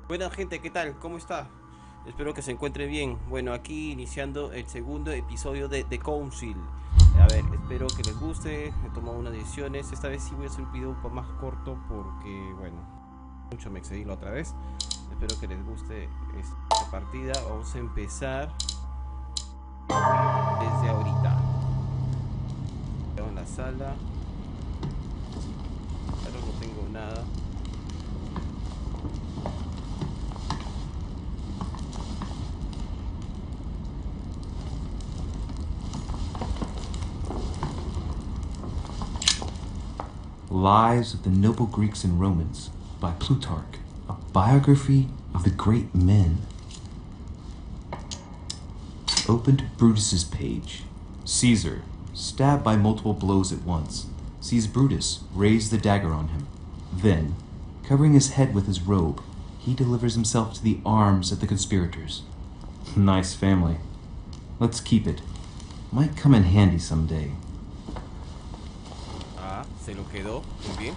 Buenas gente, ¿qué tal? ¿Cómo está? Espero que se encuentre bien. Bueno, aquí iniciando el segundo episodio de The Council. A ver, espero que les guste. He tomado unas decisiones. Esta vez sí voy a hacer un video un poco más corto porque, bueno, mucho me excedí la otra vez. Espero que les guste esta partida. Vamos a empezar desde ahorita. En la sala. Claro, no tengo nada. Lives of the Noble Greeks and Romans by Plutarch, a biography of the great men. Opened Brutus's page. Caesar, stabbed by multiple blows at once, sees Brutus raise the dagger on him. Then, covering his head with his robe, he delivers himself to the arms of the conspirators. Nice family. Let's keep it. Might come in handy someday. Se lo quedó, muy bien.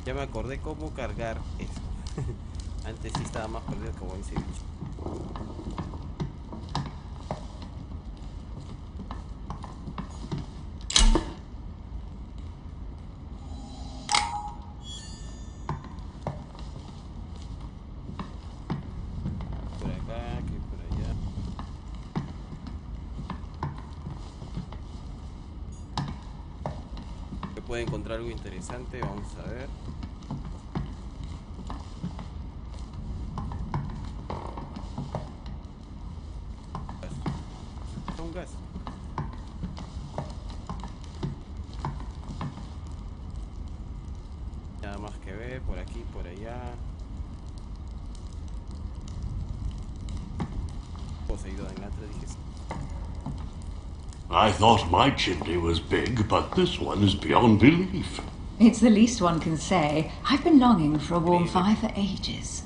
Ya me acordé cómo cargar eso. Antes sí estaba más perdido como ese bicho. Puede encontrar algo interesante, vamos a ver. Un gas. Nada más que ver, por aquí, por allá. Poseído en la otra, dije. I thought my chimney was big, but this one is beyond belief. It's the least one can say. I've been longing for a warm fire for ages.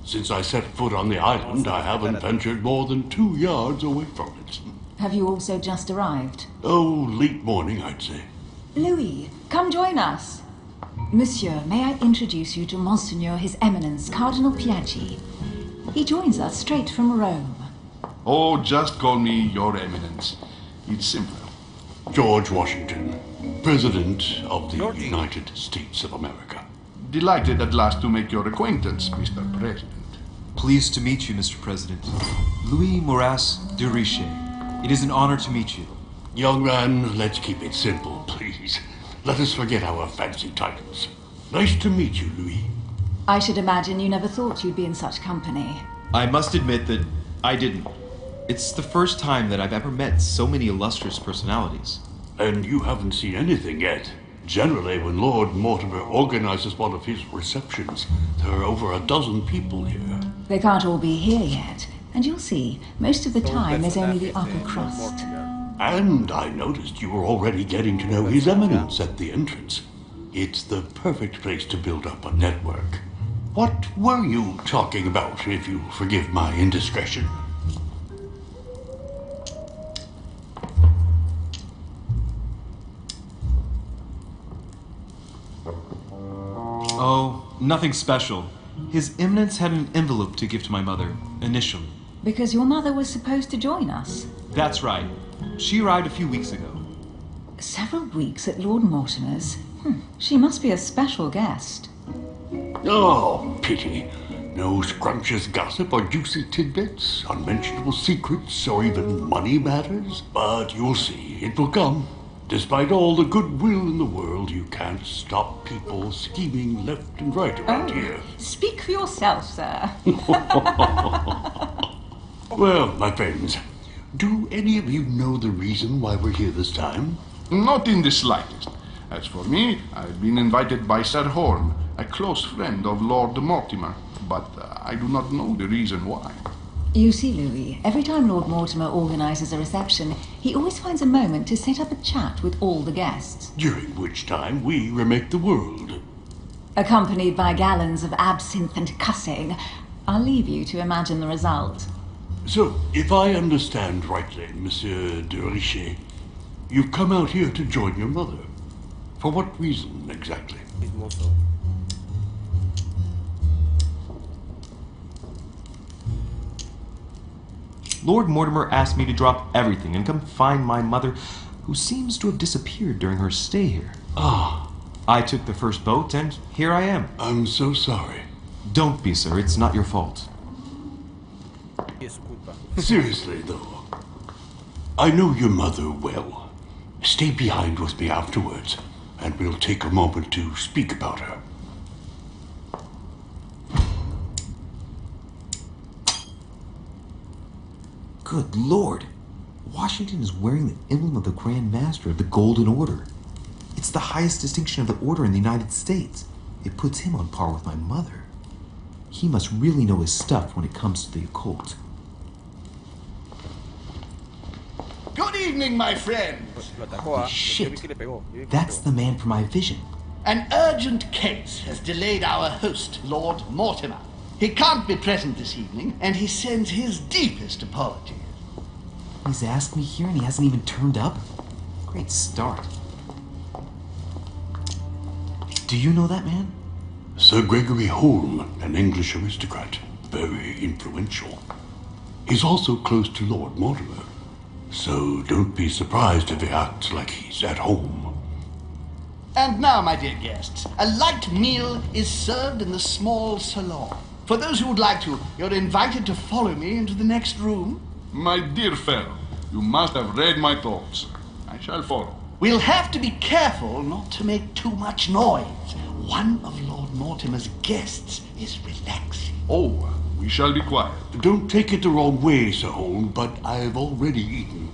Since I set foot on the island, I haven't ventured more than 2 yards away from it. Have you also just arrived? Oh, late morning, I'd say. Louis, come join us. Monsieur, may I introduce you to Monseigneur His Eminence, Cardinal Piaggi. He joins us straight from Rome. Oh, just call me Your Eminence. It's simpler. George Washington, President of the United States of America. Delighted at last to make your acquaintance, Mr. President. Pleased to meet you, Mr. President. Louis Maurice de Richet. It is an honor to meet you. Young man, let's keep it simple, please. Let us forget our fancy titles. Nice to meet you, Louis. I should imagine you never thought you'd be in such company. I must admit that I didn't. It's the first time that I've ever met so many illustrious personalities. And you haven't seen anything yet. Generally, when Lord Mortimer organizes one of his receptions, there are over a dozen people here. They can't all be here yet. And you'll see, most of the time there's only the upper crust. And I noticed you were already getting to know His Eminence at the entrance. It's the perfect place to build up a network. What were you talking about, if you forgive my indiscretion? Oh, nothing special. His Eminence had an envelope to give to my mother, initially. Because your mother was supposed to join us. That's right. She arrived a few weeks ago. Several weeks at Lord Mortimer's? She must be a special guest. Oh, pity. No scrumptious gossip or juicy tidbits, unmentionable secrets, or even money matters. But you'll see, it will come. Despite all the goodwill in the world, you can't stop people scheming left and right around here. Speak for yourself, sir. Well, my friends, do any of you know the reason why we're here this time? Not in the slightest. As for me, I've been invited by Sir Horn, a close friend of Lord Mortimer, but I do not know the reason why. You see, Louis, every time Lord Mortimer organises a reception, he always finds a moment to set up a chat with all the guests. During which time we remake the world. Accompanied by gallons of absinthe and cussing. I'll leave you to imagine the result. So, if I understand rightly, Monsieur de Richet, you've come out here to join your mother. For what reason, exactly? Chismoso. Lord Mortimer asked me to drop everything and come find my mother, who seems to have disappeared during her stay here. Ah, I took the first boat, and here I am. I'm so sorry. Don't be, sir. It's not your fault. Y es su culpa. Seriously, though, I know your mother well. Stay behind with me afterwards, and we'll take a moment to speak about her. Good Lord! Washington is wearing the emblem of the Grand Master of the Golden Order. It's the highest distinction of the order in the United States. It puts him on par with my mother. He must really know his stuff when it comes to the occult. Good evening, my friend. Lo atacó, ¿ah? Shit. Yo vi que le pegó. Yo vi que That's le the man from my vision. An urgent case has delayed our host, Lord Mortimer. He can't be present this evening, and he sends his deepest apologies. He's asked me here and he hasn't even turned up? Great start. Do you know that man? Sir Gregory Holm, an English aristocrat, very influential. He's also close to Lord Mortimer, so don't be surprised if he acts like he's at home. And now, my dear guests, a light meal is served in the small salon. For those who would like to, you're invited to follow me into the next room. My dear fellow, you must have read my thoughts. I shall follow. We'll have to be careful not to make too much noise. One of Lord Mortimer's guests is relaxing. Oh, we shall be quiet. Don't take it the wrong way, Sir Holm, but I've already eaten.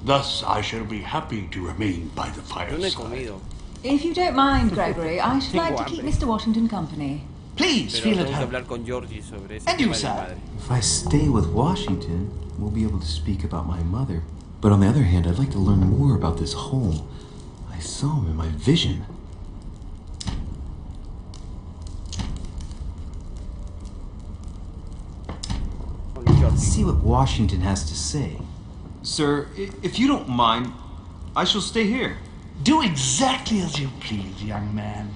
Thus, I shall be happy to remain by the Yo no he fireside. comido. If you don't mind, Gregory, I should like to Tengo keep hambre. Mr. Washington company. Please Pero feel at tengo que home. hablar con Georgie sobre ese And you, tema de sir? madre. If I stay with Washington, we'll be able to speak about my mother. But on the other hand, I'd like to learn more about this home. I saw him in my vision. Con Georgie. See what Washington has to say. Sir, if you don't mind, I shall stay here. Do exactly as you please, young man.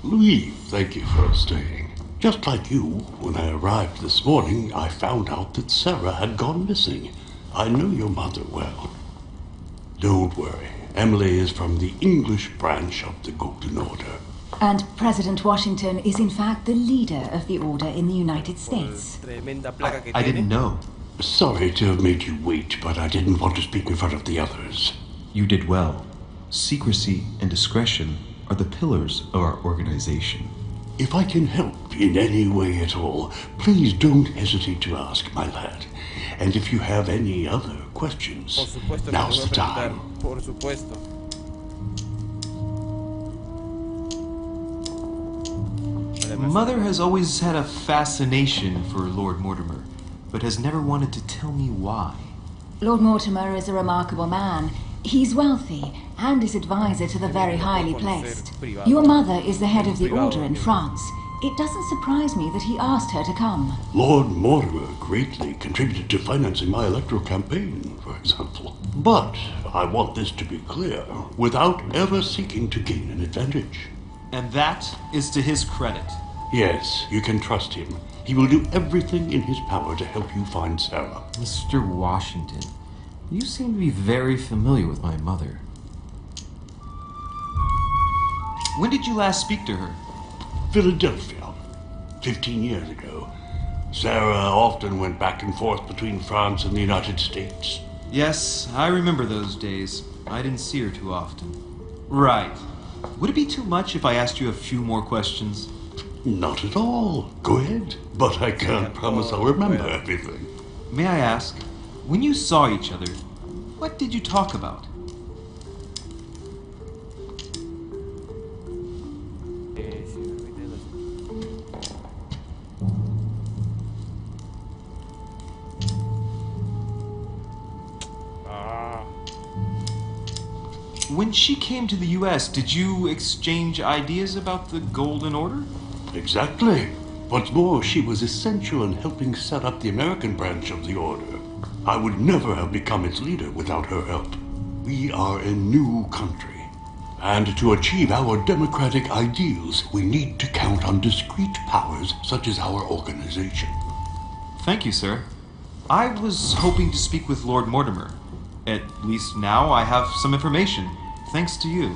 Louis, thank you for staying. Just like you, when I arrived this morning, I found out that Sarah had gone missing. I know your mother well. Don't worry. Emily is from the English branch of the Golden Order. And President Washington is in fact the leader of the order in the United States. Tremenda placa que I tiene. didn't know. Sorry to have made you wait, but I didn't want to speak in front of the others. You did well. Secrecy and discretion are the pillars of our organization. If I can help in any way at all, please don't hesitate to ask, my lad. And if you have any other questions, Por supuesto que now's te the voy a preguntar. time. Por supuesto. Además, Mother has always had a fascination for Lord Mortimer, but has never wanted to tell me why. Lord Mortimer is a remarkable man. He's wealthy and is advisor to the very highly placed. Your mother is the head of the order in France. It doesn't surprise me that he asked her to come. Lord Mortimer greatly contributed to financing my electoral campaign, for example. But I want this to be clear, without ever seeking to gain an advantage. And that is to his credit. Yes, you can trust him. He will do everything in his power to help you find Sarah. Mr. Washington, you seem to be very familiar with my mother. When did you last speak to her? Philadelphia, 15 years ago. Sarah often went back and forth between France and the United States. Yes, I remember those days. I didn't see her too often. Right. Would it be too much if I asked you a few more questions? Not at all. Go ahead. But I can't promise I'll remember everything. May I ask, when you saw each other, what did you talk about? si me permite, When she came to the US, did you exchange ideas about the Golden Order? Exactly. What's more, she was essential in helping set up the American branch of the Order. I would never have become its leader without her help. We are a new country. And to achieve our democratic ideals, we need to count on discrete powers such as our organization. Thank you, sir. I was hoping to speak with Lord Mortimer. At least now I have some information, thanks to you.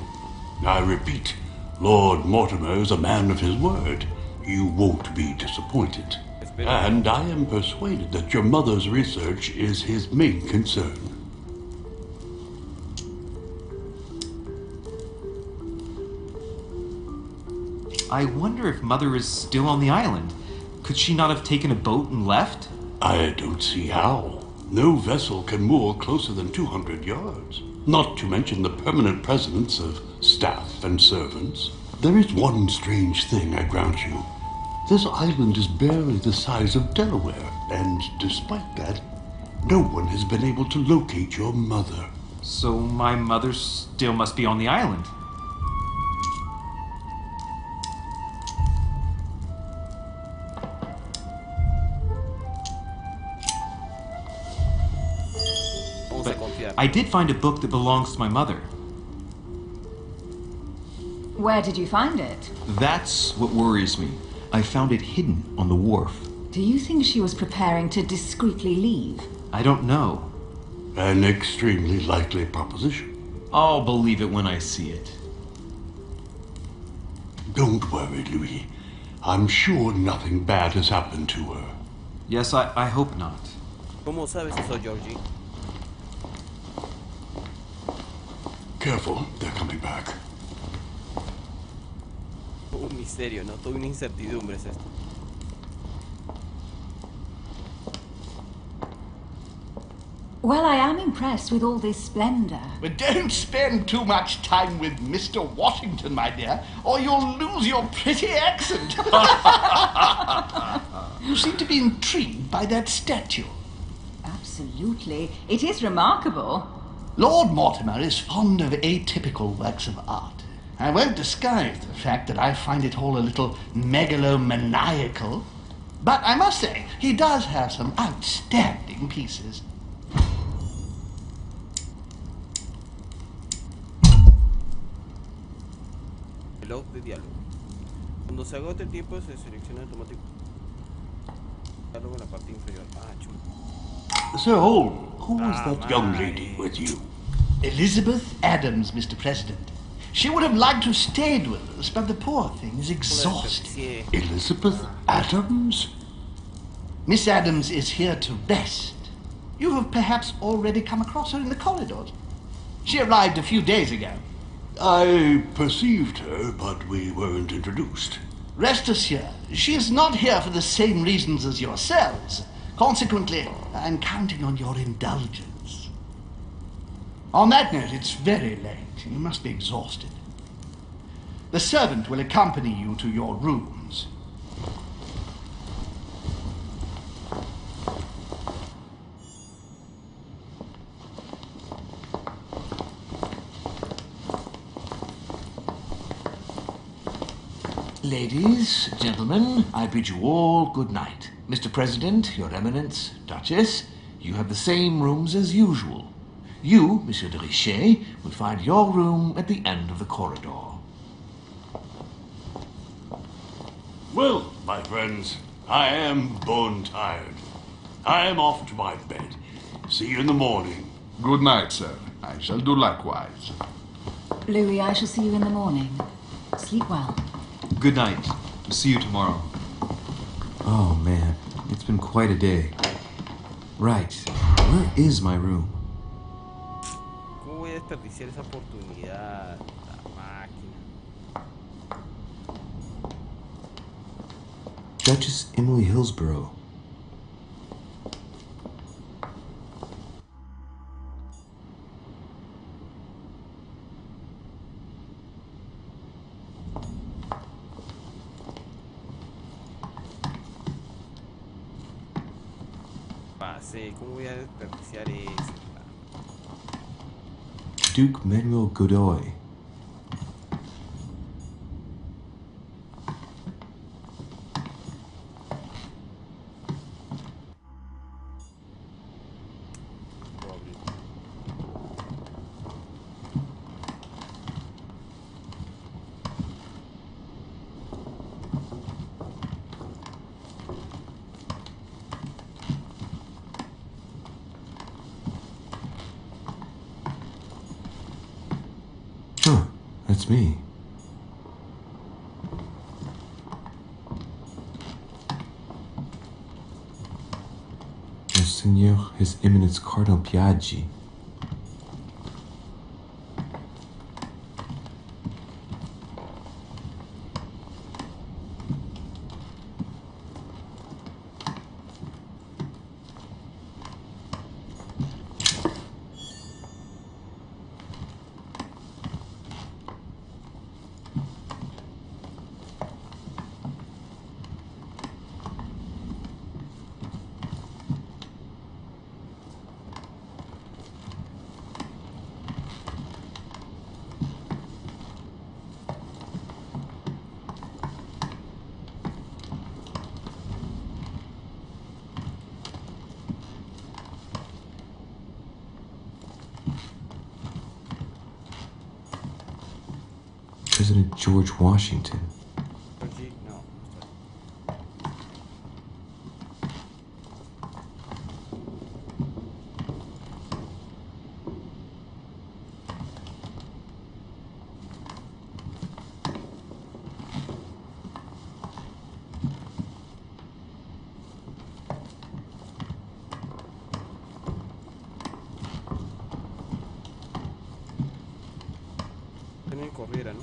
I repeat, Lord Mortimer is a man of his word. You won't be disappointed. And I am persuaded that your mother's research is his main concern. I wonder if Mother is still on the island. Could she not have taken a boat and left? I don't see how. No vessel can moor closer than 200 yards. Not to mention the permanent presence of staff and servants. There is one strange thing, I grant you. This island is barely the size of Delaware, and despite that, no one has been able to locate your mother. So my mother still must be on the island. But I did find a book that belongs to my mother. Where did you find it? That's what worries me. I found it hidden on the wharf. Do you think she was preparing to discreetly leave? I don't know. An extremely likely proposition. I'll believe it when I see it. Don't worry, Louis. I'm sure nothing bad has happened to her. Yes, I hope not. ¿Cómo sabes eso, Georgie? Careful, they're coming back. Un misterio, ¿no? Toda una incertidumbre es esto. Well, I am impressed with all this splendor. But don't spend too much time with Mr. Washington, my dear, or you'll lose your pretty accent. You seem to be intrigued by that statue. Absolutely. It is remarkable. Lord Mortimer is fond of atypical works of art. I won't disguise the fact that I find it all a little megalomaniacal. But I must say, he does have some outstanding pieces. Reloj de diálogo. Cuando se agote el tiempo se selecciona automático. Diálogo en la parte inferior. Ah, chulo. Sir Holm, who is that young lady with you? Elizabeth Adams, Mr. President. She would have liked to have stayed with us, but the poor thing is exhausted. Elizabeth Adams? Miss Adams is here to rest. You have perhaps already come across her in the corridors. She arrived a few days ago. I perceived her, but we weren't introduced. Rest assured, she is not here for the same reasons as yourselves. Consequently, I'm counting on your indulgence. On that note, it's very late. You must be exhausted. The servant will accompany you to your rooms. Ladies, gentlemen, I bid you all good night. Mr. President, Your Eminence, Duchess, you have the same rooms as usual. You, Monsieur de Richet, will find your room at the end of the corridor. Well, my friends, I am bone tired. I am off to my bed. See you in the morning. Good night, sir. I shall do likewise. Louis, I shall see you in the morning. Sleep well. Good night. See you tomorrow. Oh man, it's been quite a day. Right, where is my room? ¿Cómo voy a desperdiciar esa oportunidad? La máquina. Duchess Emily Hillsborough. Pasé, ¿cómo voy a desperdiciar eso? Duke Manuel Godoy. Huh, that's me. Monseigneur, His Eminence Cardinal Piaggi. President George Washington. No. También corriera, ¿no?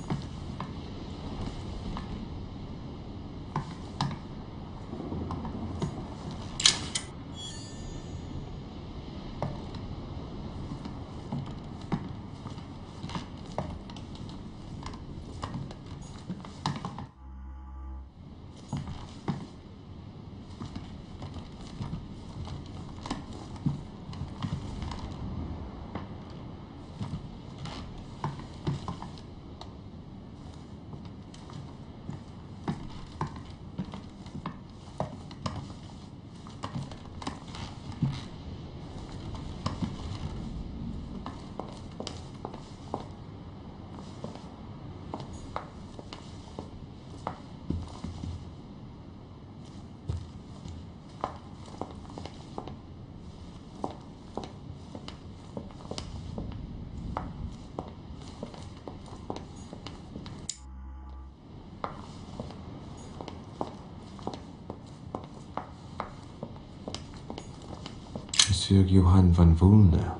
Monsieur Johann van Vulner.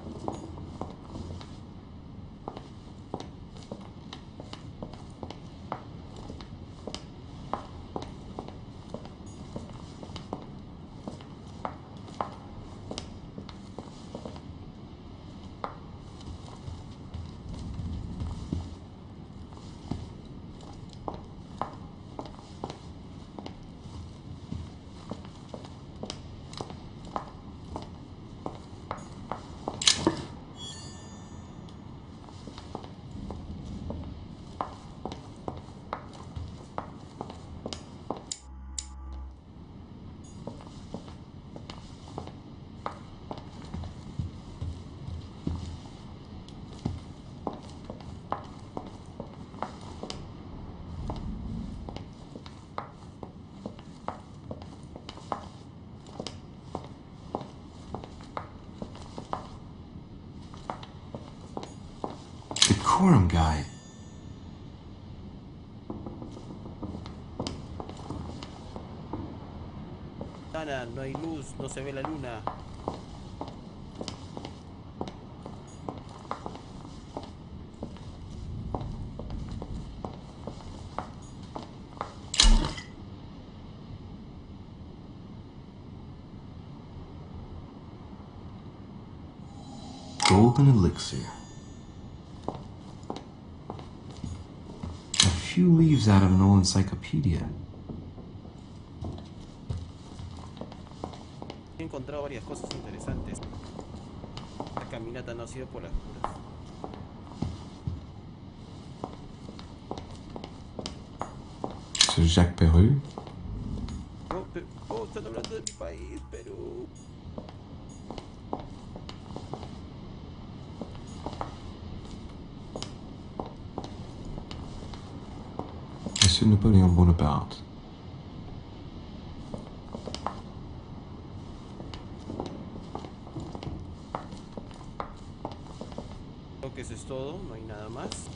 Decorum guide. Ana, no hay luz, no se ve la luna. Golden elixir. A few leaves out of an old encyclopedia. He encontrado varias cosas interesantes. La caminata no ha sido por las puras. C'est Jacques Perru? Oh, están hablando de mi país, Perú. Monsieur Napoléon Bonaparte. Creo que eso es todo, no hay nada más.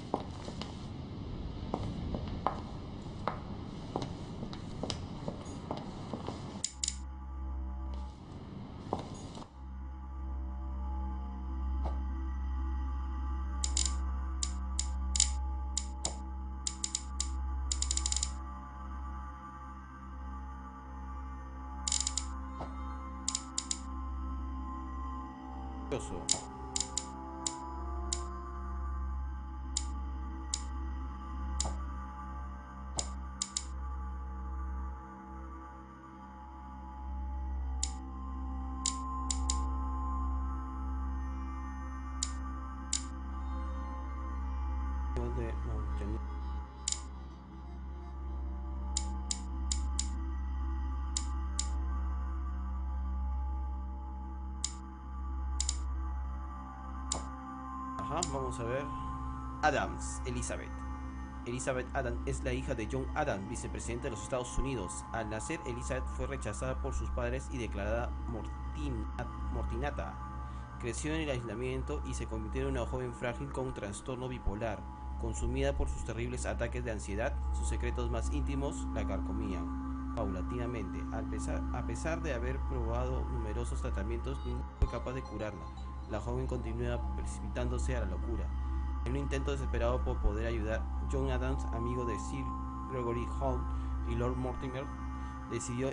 Ajá, vamos a ver. Adams, Elizabeth. Elizabeth Adams es la hija de John Adams, vicepresidente de los Estados Unidos. Al nacer, Elizabeth fue rechazada por sus padres y declarada mortinata. Creció en el aislamiento y se convirtió en una joven frágil con un trastorno bipolar. Consumida por sus terribles ataques de ansiedad, sus secretos más íntimos la carcomían. Paulatinamente, a pesar de haber probado numerosos tratamientos, ninguno fue capaz de curarla. La joven continúa precipitándose a la locura. En un intento desesperado por poder ayudar, John Adams, amigo de Sir Gregory Hall y Lord Mortimer, decidió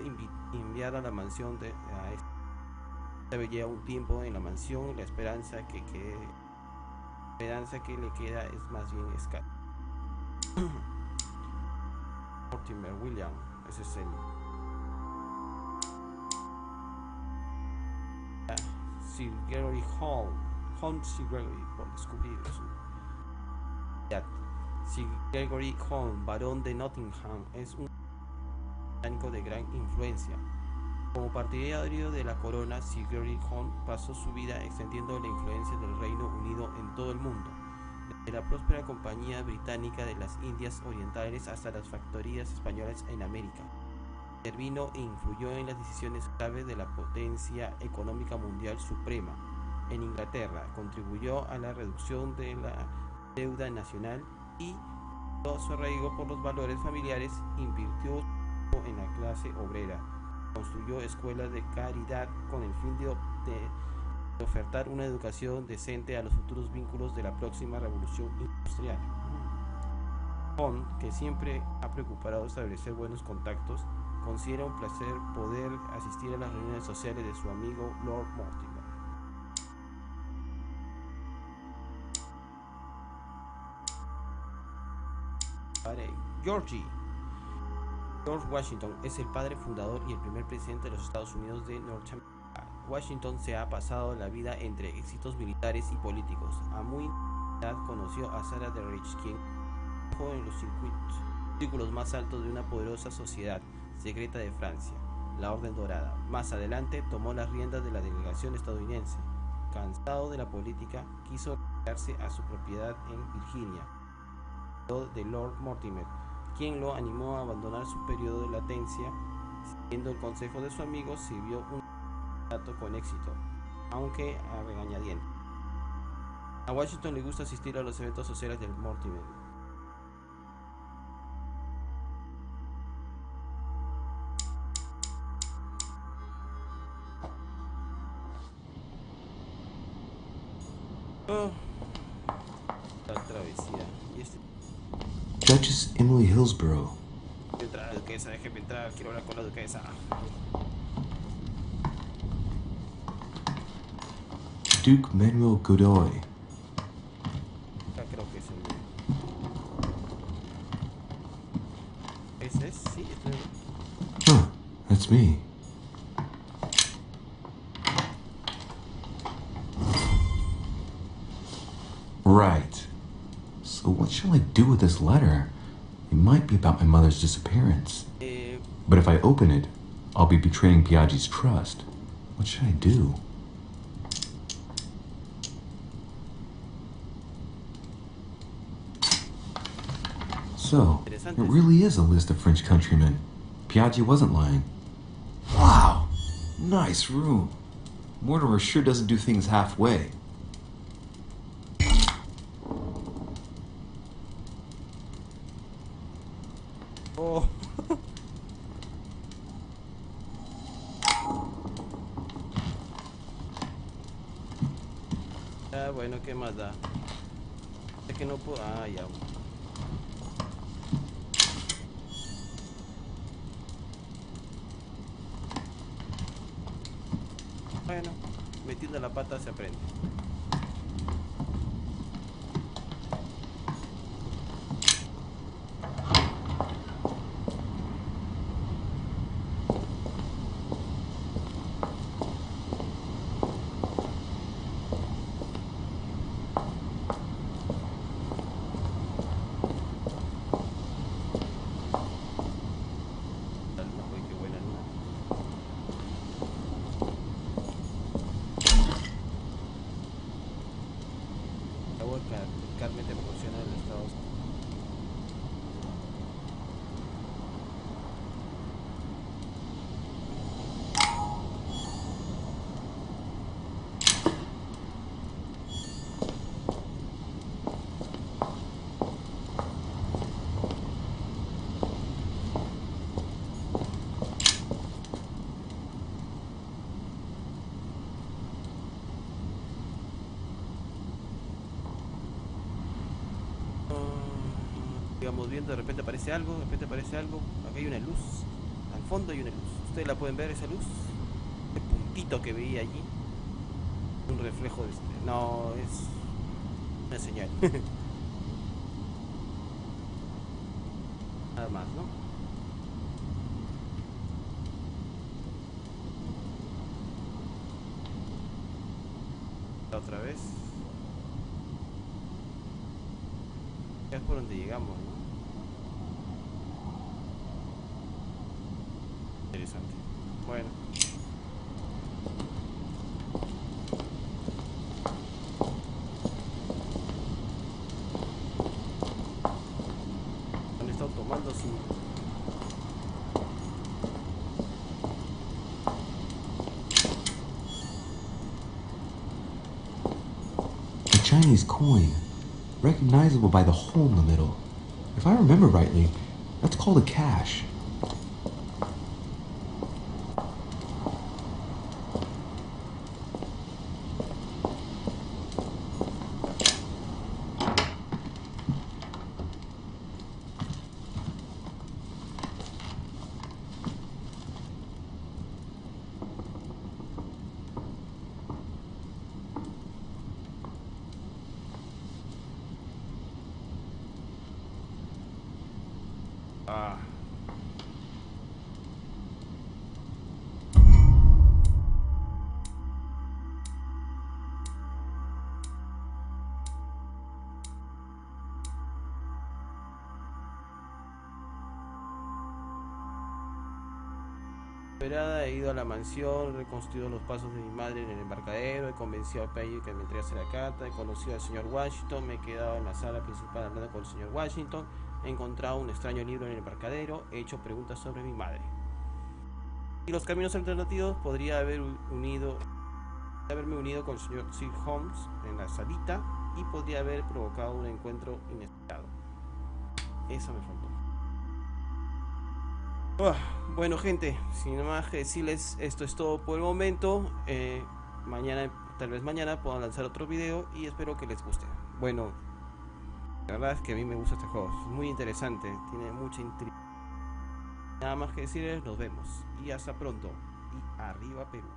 enviarla a la mansión de este. Lleva un tiempo en la mansión, la esperanza que le queda es más bien escasa. Mortimer William, ese es el Sir Gregory Hall, Sir Gregory, por descubrir eso. Sir Gregory Hall, barón de Nottingham, es un británico de gran influencia. Como partidario de la corona, Sir Gregory Hall pasó su vida extendiendo la influencia del Reino Unido en todo el mundo, desde la próspera Compañía Británica de las Indias Orientales hasta las factorías españolas en América. Intervino e influyó en las decisiones claves de la potencia económica mundial suprema. En Inglaterra, contribuyó a la reducción de la deuda nacional y, todo su arraigo por los valores familiares, invirtió en la clase obrera. Construyó escuelas de caridad con el fin de ofertar una educación decente a los futuros vínculos de la próxima revolución industrial. Bond, que siempre ha preocupado establecer buenos contactos, considera un placer poder asistir a las reuniones sociales de su amigo Lord Mortimer. George Washington es el padre fundador y el primer presidente de los Estados Unidos de Norteamérica. Washington se ha pasado la vida entre éxitos militares y políticos. A muy edad conoció a Sarah Derrich, quien trabajó en los círculos más altos de una poderosa sociedad secreta de Francia, la Orden Dorada. Más adelante tomó las riendas de la delegación estadounidense. Cansado de la política, quiso retirarse a su propiedad en Virginia, de Lord Mortimer, quien lo animó a abandonar su periodo de latencia. Siguiendo el consejo de su amigo, sirvió un mandato con éxito, aunque a regañadientes. A Washington le gusta asistir a los eventos sociales del Mortimer. La travesía. Y este. Duchess Emily Hillsborough. Entrar, duquesa, déjeme entrar, quiero hablar con la duquesa. Duke Manuel Godoy. Creo que es el. ¿Ese es? Sí, este es. Huh, that's me. Right. So what shall I do with this letter? It might be about my mother's disappearance. But if I open it, I'll be betraying Piaggi's trust. What should I do? So, it really is a list of French countrymen. Piaggi wasn't lying. Wow! Nice room. Mortimer sure doesn't do things halfway. Oh. Ah, bueno, ¿qué más da? Es que no puedo... Ah, ya. Bueno, metiendo la pata se aprende. Carmen te proporciona el estado. Digamos viendo, de repente aparece algo, acá hay una luz, al fondo hay una luz, ustedes la pueden ver, esa luz, el puntito que veía allí, un reflejo de no, es una señal. Nada más, ¿no? Otra vez. Es por donde llegamos, ¿no? Interesante. Bueno. Han estado tomando sin... A Chinese coin. Recognizable by the hole in the middle. If I remember rightly, that's called a cash. Ah. He ido a la mansión, he reconstruido los pasos de mi madre en el embarcadero, he convencido a Peggy que me entregase la carta, he conocido al señor Washington, me he quedado en la sala principal hablando con el señor Washington, he encontrado un extraño libro en el embarcadero, he hecho preguntas sobre mi madre. Y los caminos alternativos podría haberme unido con el señor Sir Holmes en la salita y podría haber provocado un encuentro inesperado. Eso me faltó. Bueno, gente, sin más que decirles, esto es todo por el momento. Tal vez mañana puedan lanzar otro video y espero que les guste. Bueno, la verdad es que a mí me gusta este juego, es muy interesante, tiene mucha intriga. Nada más que decirles, nos vemos y hasta pronto. Y arriba Perú.